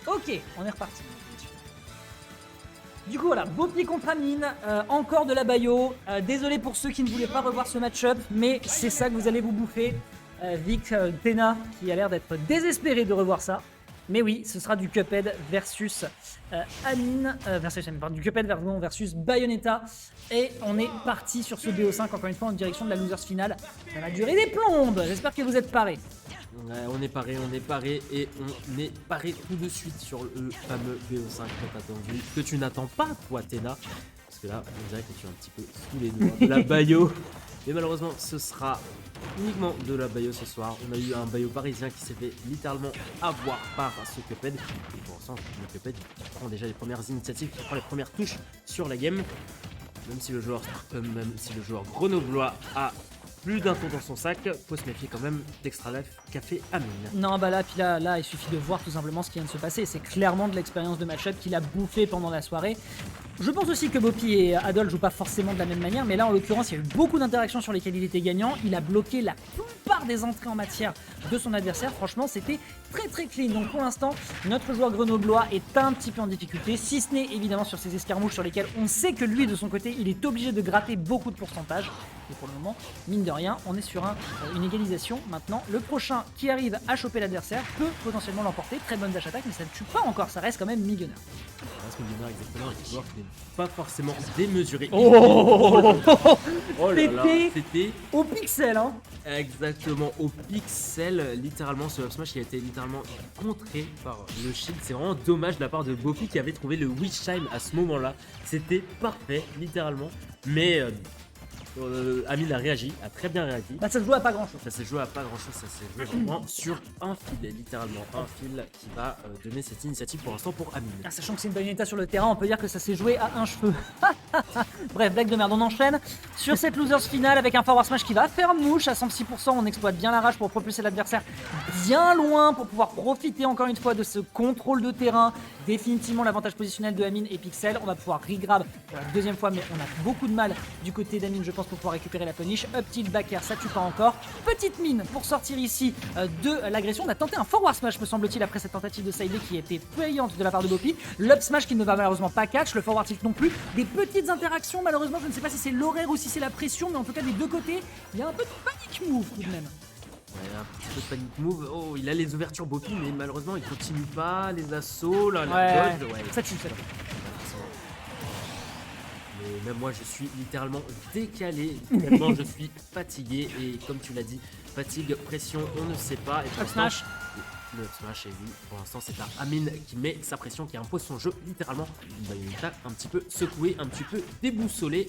Ok, on est reparti. Du coup voilà, Bopi contre Amine, encore de la Bayo. Désolé pour ceux qui ne voulaient pas revoir ce match-up, mais c'est ça que vous allez vous bouffer. Vic, Tena, qui a l'air d'être désespéré de revoir ça. Mais oui, ce sera du Cuphead versus Amine, du Cuphead versus Bayonetta. Et on est parti sur ce BO5, encore une fois, en direction de la losers finale. Ça va durer des plombes, j'espère que vous êtes parés. Ouais, on est paré et on est paré tout de suite sur le fameux BO5 tant attendu, que tu n'attends pas toi Tena, parce que là on dirait que tu es un petit peu sous les doigts de la Bayo, mais malheureusement ce sera uniquement de la Bayo ce soir. On a eu un Bayo parisien qui s'est fait littéralement avoir par ce Cuphead, et pour l'instant le Cuphead prend déjà les premières initiatives, qui prend les premières touches sur la game, même si le joueur grenoblois a plus d'un tour dans son sac, faut se méfier quand même d'Extra Life qu'a fait Amine. Non, bah là, puis là, il suffit de voir tout simplement ce qui vient de se passer. C'est clairement de l'expérience de match-up qu'il a bouffé pendant la soirée. Je pense aussi que Bopi et Adol jouent pas forcément de la même manière, mais là, en l'occurrence, il y a eu beaucoup d'interactions sur lesquelles il était gagnant. Il a bloqué la plupart des entrées en matière de son adversaire. Franchement, c'était très très clean. Donc pour l'instant, notre joueur grenoblois est un petit peu en difficulté, si ce n'est évidemment sur ces escarmouches sur lesquelles on sait que lui, de son côté, il est obligé de gratter beaucoup de pourcentage. Et pour le moment, mine de rien, on est sur une égalisation. Maintenant, le prochain qui arrive à choper l'adversaire peut potentiellement l'emporter. Très bonne dash attack, mais ça ne tue pas encore, ça reste quand même Millionnaire. Ça reste Millionnaire, exactement, un joueur qui n'est pas forcément démesuré. Oh, là là, c'était au pixel, hein. Exactement, au pixel, littéralement, ce up smash qui a été littéralement contré par le shield. C'est vraiment dommage de la part de Bopi qui avait trouvé le Witch Time à ce moment-là. C'était parfait, littéralement, mais... Amine a réagi, a très bien réagi. Bah ça se joue à pas grand chose. Ça s'est joué à pas grand chose, ça s'est joué vraiment sur un fil, littéralement un fil qui va donner cette initiative pour l'instant pour Amine. Ah, sachant que c'est une Bayonetta sur le terrain, on peut dire que ça s'est joué à un cheveu. Bref, blague de merde, on enchaîne sur cette losers finale avec un forward smash qui va faire mouche à 106%. On exploite bien la rage pour propulser l'adversaire bien loin pour pouvoir profiter encore une fois de ce contrôle de terrain. Définitivement l'avantage positionnel de Amine et Pixel. On va pouvoir regrab pour la deuxième fois, mais on a beaucoup de mal du côté d'Amine, je pense, pour pouvoir récupérer la punish. Up tilt, back air, ça tue pas encore. Petite mine pour sortir ici de l'agression. On a tenté un forward smash, me semble-t-il, après cette tentative de side qui était payante de la part de Bopi. L'up smash qui ne va malheureusement pas catch, le forward tilt non plus. Des petites interactions, malheureusement, je ne sais pas si c'est l'horaire ou si c'est la pression, mais en tout cas des deux côtés, il y a un peu de panic move tout de même. Ouais, un petit peu de panic move. Oh, il a les ouvertures Bopi, mais malheureusement il continue pas. Les assauts, là, la dodge, ouais. Ça tue, ça tue. Mais même moi je suis littéralement décalé, tellement je suis fatigué et comme tu l'as dit, fatigue, pression, on ne sait pas. Et Up smash. Le up smash, et oui, pour l'instant c'est un Amine qui met sa pression, qui impose son jeu littéralement. Une Bayonetta un petit peu secouée, un petit peu déboussolée.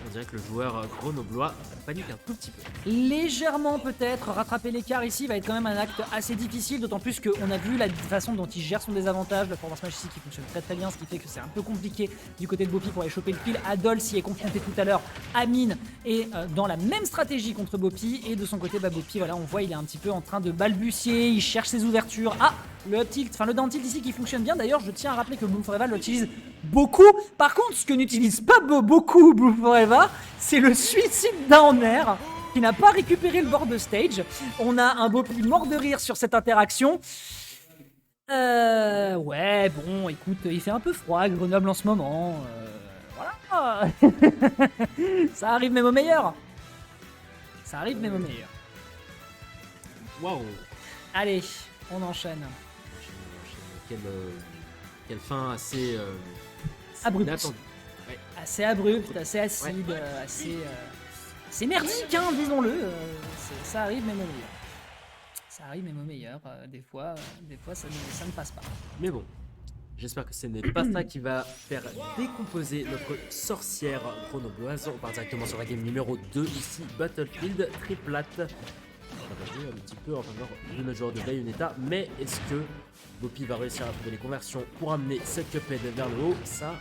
On dirait que le joueur grenoblois panique un tout petit peu. Légèrement peut-être, rattraper l'écart ici va être quand même un acte assez difficile, d'autant plus qu'on a vu la façon dont il gère son désavantage, le forward smash ici qui fonctionne très très bien, ce qui fait que c'est un peu compliqué du côté de Bopi pour aller choper le kill. Adol s'y est confronté tout à l'heure, Amine est dans la même stratégie contre Bopi, et de son côté Bopi, voilà, on voit il est un petit peu en train de balbutier, il cherche ses ouvertures. Ah, le up tilt, enfin le down tilt ici qui fonctionne bien. D'ailleurs, je tiens à rappeler que Bloom Forever l'utilise beaucoup. Par contre, ce que n'utilise pas beaucoup Bloom Forever, c'est le suicide down air qui n'a pas récupéré le bord de stage. On a un Bopi mort de rire sur cette interaction. Ouais, bon, écoute, il fait un peu froid à Grenoble en ce moment. Voilà. Ça arrive même au meilleur. Ça arrive même au meilleur. Waouh. Allez, on enchaîne. Quelle fin assez abrupte. inattendue. Ouais. Assez abrupte, assez acide, ouais. assez merdique, hein, disons-le. Ça arrive même au meilleur. Ça arrive même au meilleur. Des fois ça ne passe pas. Mais bon, j'espère que ce n'est pas ça qui va faire décomposer notre sorcière grenobloise. On part directement sur la game numéro 2 ici, Battlefield Triplate. On va jouer un petit peu en faveur de notre joueur de Bayonetta, mais est-ce que Bopi va réussir à trouver les conversions pour amener cette Cuphead vers le haut? Ça,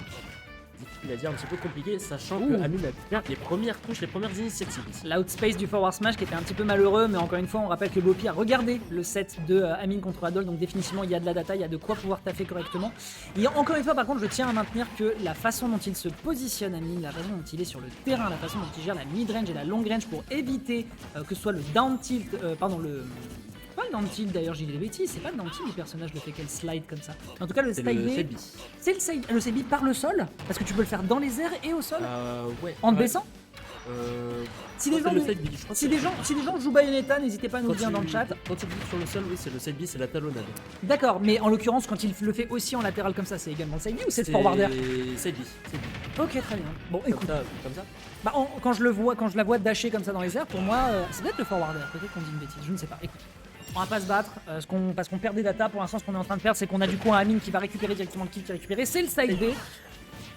difficile à dire, un petit peu compliqué, sachant que Amine a pu faire les premières touches, les premières initiatives ici. L'outspace du forward smash qui était un petit peu malheureux, mais encore une fois, on rappelle que Bopi a regardé le set de Amine contre Adol, donc définitivement il y a de la data, il y a de quoi pouvoir taffer correctement. Et encore une fois, par contre, je tiens à maintenir que la façon dont il se positionne, Amine, la façon dont il est sur le terrain, la façon dont il gère la mid-range et la long range pour éviter que ce soit le down tilt, pas le Dantil d'ailleurs, j'ai dit des bêtises, c'est pas le Dantil le personnage le fait qu'elle slide comme ça. En tout cas, le C'est slide le B, Sebi. c'est le Sebi par le sol, parce que tu peux le faire dans les airs et au sol, Ouais. en te ouais. baissant. Si des Je crois gens, que c'est le Sebi, je crois que si des gens jouent Bayonetta, n'hésitez pas à nous le dire dans le chat. Quand tu cliques sur le sol, oui, c'est le Sebi, c'est la talonnade. D'accord, mais en l'occurrence, quand il le fait aussi en latéral comme ça, c'est également le Sebi ou c'est le forwarder? Sebi. Ok, très bien. Bon, écoute, Comme ça. bah, quand je la vois dasher comme ça dans les airs, pour moi, c'est peut-être le forwarder. Peut-être qu'on dit une bêtise, je ne sais pas. Écoute, on va pas se battre parce qu'on perd des data. Pour l'instant, ce qu'on est en train de faire, c'est qu'on a du coup un Amine qui va récupérer directement le kill qui est récupéré. C'est le side B.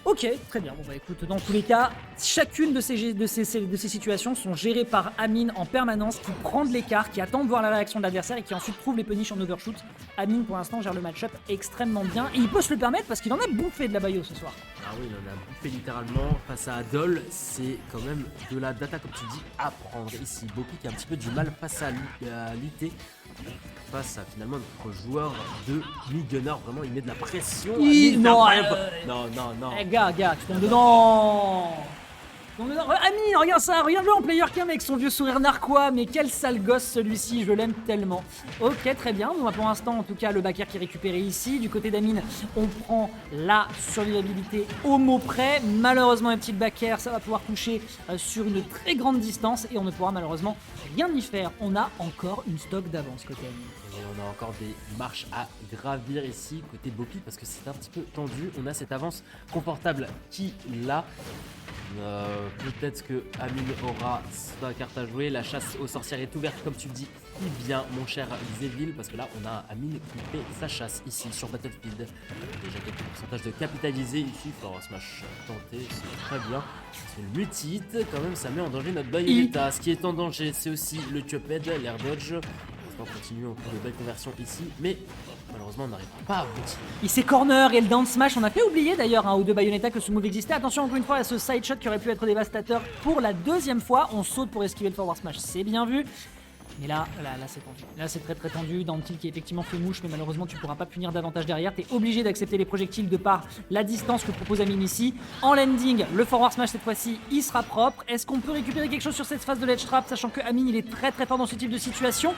Ok, très bien. Bon bah écoute, dans tous les cas, chacune de ces situations sont gérées par Amine en permanence, qui prend de l'écart, qui attend de voir la réaction de l'adversaire et qui ensuite trouve les punishes en overshoot. Amine pour l'instant gère le match-up extrêmement bien et il peut se le permettre parce qu'il en a bouffé de la bayo ce soir. Ah oui, il en a bouffé littéralement face à Adol. C'est quand même de la data, comme tu dis, à prendre ici. Bopi qui a un petit peu du mal face à lutter. Face à finalement notre joueur de mid-gunner, vraiment il met de la pression. Non, non. Eh gars, tu tombes dedans. Amine, regarde ça, regarde-le en player cam avec son vieux sourire narquois, mais quel sale gosse celui-ci, je l'aime tellement. Ok, très bien, bon, pour l'instant en tout cas le backer qui est récupéré ici, du côté d'Amine on prend la survivabilité au mot près, malheureusement un petit backer ça va pouvoir toucher sur une très grande distance et on ne pourra malheureusement rien y faire, on a encore une stock d'avance côté Amine. Et on a encore des marches à gravir ici côté Bopi parce que c'est un petit peu tendu, on a cette avance confortable qui l'a. Peut-être que Amine aura sa carte à jouer. La chasse aux sorcières est ouverte, comme tu le dis si bien, mon cher Zevil, parce que là, on a Amine qui fait sa chasse ici sur Battlefield. Déjà quelques pourcentages de capitaliser ici. Forward smash tenté, c'est très bien. C'est une multi-hit, quand même, ça met en danger notre Bayonetta. Ce qui est en danger, c'est aussi le Cuphead, l'air dodge. On continue, on trouve de belles conversions ici, mais malheureusement on n'arrive pas à aboutir. Il s'est corner et le down smash, on a fait oublier d'ailleurs ou de Bayonetta que ce move existait. Attention encore une fois à ce side shot qui aurait pu être dévastateur pour la deuxième fois. On saute pour esquiver le forward smash, c'est bien vu. Mais là c'est tendu. Là c'est très très tendu. Dantil qui effectivement fait mouche, mais malheureusement tu pourras pas punir davantage derrière. T'es obligé d'accepter les projectiles de par la distance que propose Amine ici. En landing, le forward smash cette fois-ci, il sera propre. Est-ce qu'on peut récupérer quelque chose sur cette phase de ledge trap, sachant que Amine il est très très fort dans ce type de situation?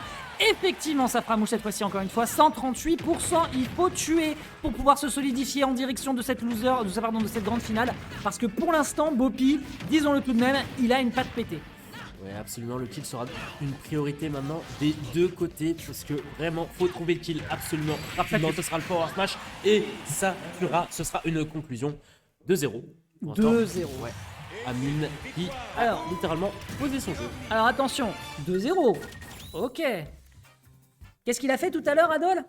Effectivement, ça fera mouche cette fois-ci encore une fois. 138%, il faut tuer pour pouvoir se solidifier en direction de cette de cette grande finale. Parce que pour l'instant, Bopi, disons-le tout de même, il a une patte pétée. Ouais, absolument, le kill sera une priorité maintenant des deux côtés parce que vraiment, faut trouver le kill absolument rapidement. Ce sera le forward smash et ça ce sera une conclusion 2-0. 2-0. Ouais. Amine qui a littéralement posé son jeu. Alors attention, 2-0. Ok. Qu'est-ce qu'il a fait tout à l'heure, Adol?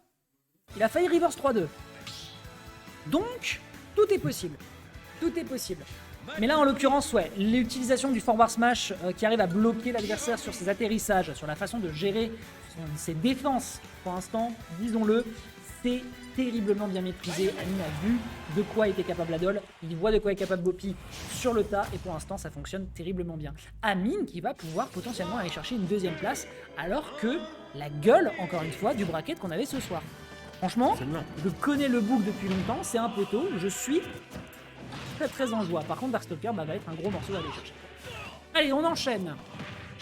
Il a failli reverse 3-2. Donc, tout est possible. Tout est possible. Mais là, en l'occurrence, ouais, l'utilisation du forward smash qui arrive à bloquer l'adversaire sur ses atterrissages, sur la façon de gérer ses défenses, pour l'instant, disons-le, c'est terriblement bien maîtrisé. Amine a vu de quoi était capable Adol, il voit de quoi est capable Bopi sur le tas, et pour l'instant, ça fonctionne terriblement bien. Amine qui va pouvoir potentiellement aller chercher une deuxième place, alors que la gueule, encore une fois, du bracket qu'on avait ce soir. Franchement, je connais le book depuis longtemps, c'est un peu tôt, je suis très très en joie. Par contre, Darkstalker va être un gros morceau à aller chercher. Allez, on enchaîne.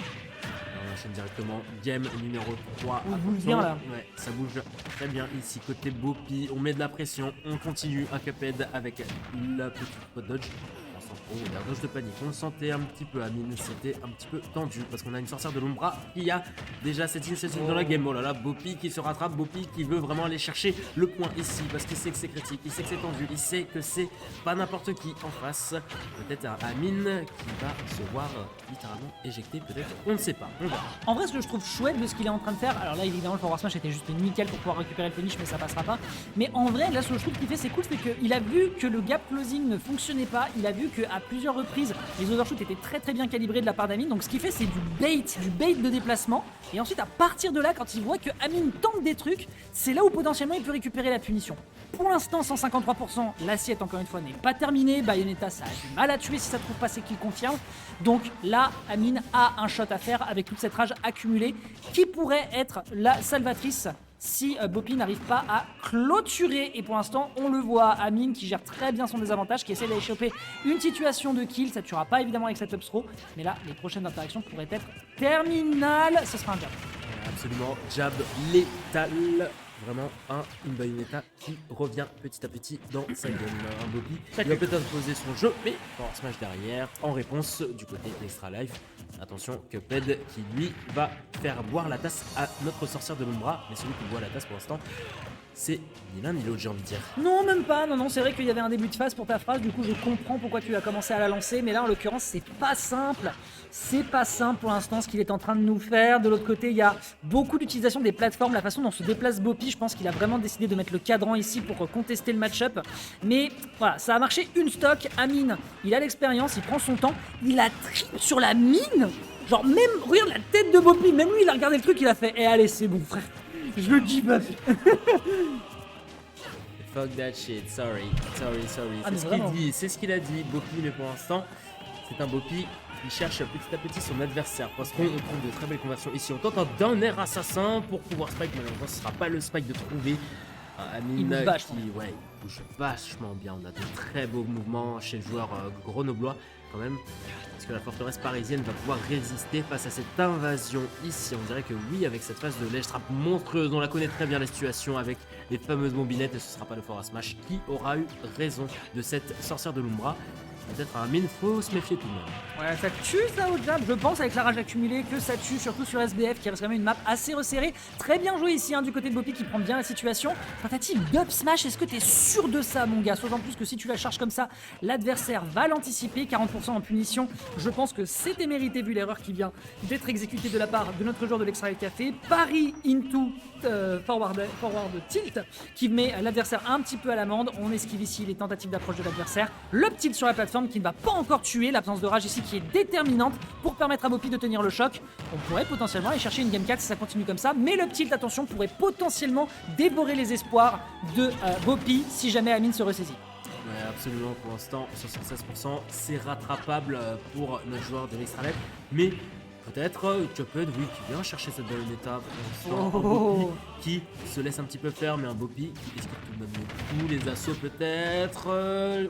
On enchaîne directement. Game numéro 3. On bouge bien là. Ouais, ça bouge très bien ici. Côté Bopi, on met de la pression. On continue un Cuphead avec la petite pot dodge. L'air dodge de panique. On le sentait un petit peu, Amine. C'était un petit peu tendu parce qu'on a une sorcière de l'Umbra qui a déjà cette initiative dans la game. Oh là là, Bopi qui se rattrape. Bopi qui veut vraiment aller chercher le point ici parce qu'il sait que c'est critique. Il sait que c'est tendu. Il sait que c'est pas n'importe qui en face. Peut-être un Amine qui va se voir littéralement éjecté. Peut-être. On ne sait pas. On verra. En vrai, ce que je trouve chouette de ce qu'il est en train de faire, alors là, évidemment, le forward smash était juste nickel pour pouvoir récupérer le finish, mais ça passera pas. Mais en vrai, là, ce que je trouve qu'il fait, c'est cool, c'est qu'il a vu que le gap closing ne fonctionnait pas. Il a vu qu'à plusieurs reprises, les overshoots étaient très très bien calibrés de la part d'Amine. Donc, ce qu'il fait, c'est du bait de déplacement. Et ensuite, à partir de là, quand il voit que Amine tente des trucs, c'est là où potentiellement il peut récupérer la punition. Pour l'instant, 153%, l'assiette, encore une fois, n'est pas terminée. Bayonetta, ça a du mal à tuer si ça trouve pas ses kills confirme. Donc là, Amine a un shot à faire avec toute cette rage accumulée qui pourrait être la salvatrice si Bopi n'arrive pas à clôturer. Et pour l'instant, on le voit, Amine qui gère très bien son désavantage, qui essaie d'aller choper une situation de kill. Ça ne tuera pas évidemment avec cette up throw, mais là, les prochaines interactions pourraient être terminales. Ce sera un jab. Absolument, jab létal. Vraiment une Bayonetta qui revient petit à petit dans sa game. Un Bobby qui va peut-être poser son jeu, mais forward smash derrière en réponse du côté d'Extra Life. Attention, Cuphead qui lui va faire boire la tasse à notre sorcière de l'Umbra, mais celui qui boit la tasse pour l'instant, c'est ni l'un ni l'autre, j'ai envie de dire. Non, même pas. Non, c'est vrai qu'il y avait un début de phase pour ta phrase. Du coup, je comprends pourquoi tu as commencé à la lancer. Mais là, en l'occurrence, c'est pas simple. C'est pas simple pour l'instant ce qu'il est en train de nous faire. De l'autre côté, il y a beaucoup d'utilisation des plateformes. La façon dont se déplace Boppy, je pense qu'il a vraiment décidé de mettre le cadran ici pour contester le match-up. Mais voilà, ça a marché une stock. Amine, il a l'expérience, il prend son temps. Il a trip sur la mine. Genre, même, regarde la tête de Boppy. Même lui, il a regardé le truc, il a fait. Allez, c'est bon, frère. Je le dis pas. Fuck that shit, sorry. Ah, C'est ce qu'il a dit, Boppy, mais pour l'instant, c'est un Boppy qui cherche petit à petit son adversaire. Parce qu'on trouve de très belles conversions ici. On tente un down air assassin pour pouvoir spike, malheureusement, ce sera pas le spike de trouver. Amine qui bouge vachement bien. On a de très beaux mouvements chez le joueur grenoblois quand même. Est-ce que la forteresse parisienne va pouvoir résister face à cette invasion ici? On dirait que oui, avec cette phase de ledge trap monstrueuse, on la connaît très bien la situation avec les fameuses bombinettes, et ce sera pas le forward smash qui aura eu raison de cette sorcière de l'Umbra. Peut-être à Amine, faut se méfier tout de même. Ouais, ça tue ça au jab, je pense avec la rage accumulée que ça tue, surtout sur SBF qui reste quand même une map assez resserrée. Très bien joué ici du côté de Boppy qui prend bien la situation. Tentative d'up smash, est-ce que t'es sûr de ça mon gars? D'autant plus que si tu la charges comme ça, l'adversaire va l'anticiper, 40% en punition. Je pense que c'était mérité vu l'erreur qui vient d'être exécutée de la part de notre joueur de l'Extra Café. Pari into forward tilt qui met l'adversaire un petit peu à l'amende. On esquive ici les tentatives d'approche de l'adversaire. Le tilt sur la plateforme qui ne va pas encore tuer, l'absence de rage ici qui est déterminante pour permettre à Boppy de tenir le choc. On pourrait potentiellement aller chercher une game 4 si ça continue comme ça, mais le tilt, attention, pourrait potentiellement dévorer les espoirs de Boppy si jamais Amine se ressaisit. Ouais, absolument, pour l'instant, 76%, c'est rattrapable pour notre joueur de l'Extra Life, mais peut-être Cuphead, oui, qui vient chercher cette Bayonetta pour l'instant. Boppy qui se laisse un petit peu faire, mais un Boppy qui esquive tout de même tous les assauts peut-être.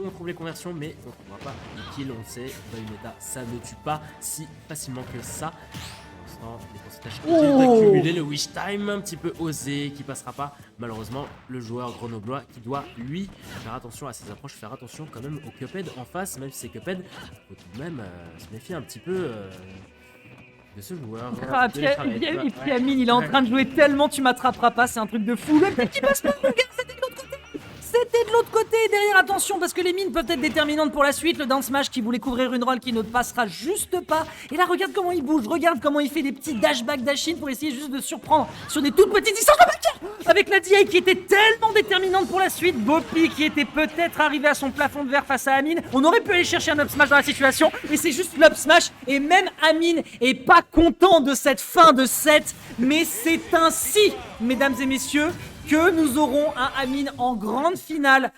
On trouve les conversions, mais on ne trouvera pas les kills, on le sait. Bayonetta, ça ne tue pas si facilement que ça. Pour l'instant, les pourcentages accumulés, le wish time un petit peu osé qui passera pas. Malheureusement, le joueur grenoblois qui doit, lui, faire attention à ses approches, faire attention quand même au Cuphead en face, même si c'est Cuphead, faut tout de même se méfier un petit peu. De ce joueur. Et puis Amine, il est en train de jouer tellement, tu m'attraperas pas, c'est un truc de fou. Le petit passement, mon gars, c'était de l'autre côté. C'était de l'autre côté. Derrière, attention, parce que les mines peuvent être déterminantes pour la suite. Le down smash qui voulait couvrir une roll qui ne passera juste pas. Et là, regarde comment il bouge, regarde comment il fait des petits dashback dashin pour essayer juste de surprendre sur des toutes petites distances. Avec la DI qui était tellement déterminante pour la suite. Boppy qui était peut-être arrivé à son plafond de verre face à Amine. On aurait pu aller chercher un up smash dans la situation, mais c'est juste l'up smash. Et même Amine est pas content de cette fin de set. Mais c'est ainsi, mesdames et messieurs, que nous aurons un Amine en grande finale